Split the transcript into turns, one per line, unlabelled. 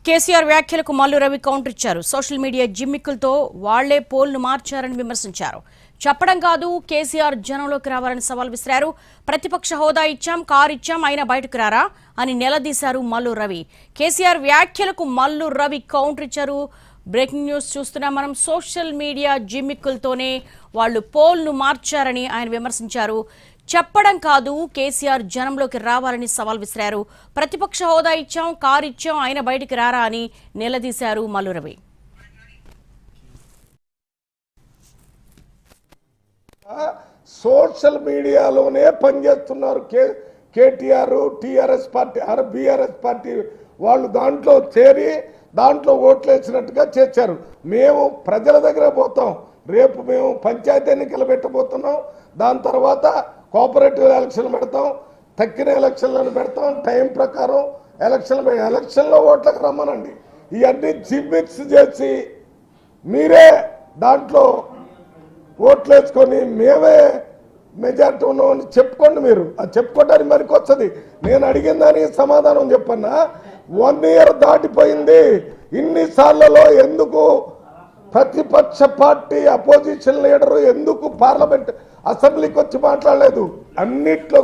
కేసీఆర్ వ్యాఖ్యలకు మల్లు రవి కౌంటర్ ఇచ్చారు. Social media జిమ్మిక్కులతో వాళ్లే పోల్ను మార్చారని విమర్శించారు. చెప్పడం కాదు, కేసీఆర్ జనంలోకి రావాలని సవాల్ విసిరారు. ప్రతిపక్ష హోదా ఇచ్చాం, కారు ఇచ్చాం, అయినా బయటకు రారా అని నిలదీశారు మల్లు రవి. కేసీఆర్ వ్యాఖ్యలకు మల్లు రవి కౌంటర్ ఇచ్చారు. బ్రేకింగ్ న్యూస్ చూస్తున్నాం మనం. సోషల్ మీడియా జిమ్మిక్కులతోనే వాళ్లు పోల్ను మార్చారని ఆయన విమర్శించారు. చెప్పడం కాదు, కేసీఆర్ జనంలోకి రావాలని సవాల్ విసిరారు. ప్రతిపక్ష హోదా ఇచ్చాం, కారు ఇచ్చాం, ఆయన బయటికి రారా అని నిలదీశారు మల్లు రవి.
సోషల్ మీడియాలోనే పనిచేస్తున్నారు KTR, TRS party, BRS party వాళ్ళు దాంట్లో చేరి దాంట్లో ఓట్లేసినట్టుగా చేశారు. మేము ప్రజల దగ్గర పోతాం. రేపు మేము పంచాయతీ ఎన్నికలు పెట్టబోతున్నాం. దాని తర్వాత కోఆపరేటివ్ ఎలక్షన్లు పెడతాం, తక్కిన ఎలక్షన్లను పెడతాం. టైం ప్రకారం ఎలక్షన్లో ఓట్లకు రమ్మనండి. ఇవన్నీ జిమ్మిక్స్ చేసి మీరే దాంట్లో ఓట్లు వేసుకొని మేమే మెజార్టీ ఉన్నామని చెప్పుకోండి. మీరు అది చెప్పుకోవడానికి మరికి వస్తుంది. నేను అడిగిన దానికి సమాధానం చెప్పన్నా. 1 year దాటిపోయింది. ఇన్నిసార్లలో ఎందుకు ప్రతిపక్ష పార్టీ అపోజిషన్ లీడరు ఎందుకు పార్లమెంట్ అసెంబ్లీకి వచ్చి మాట్లాడలేదు? అన్నిట్లో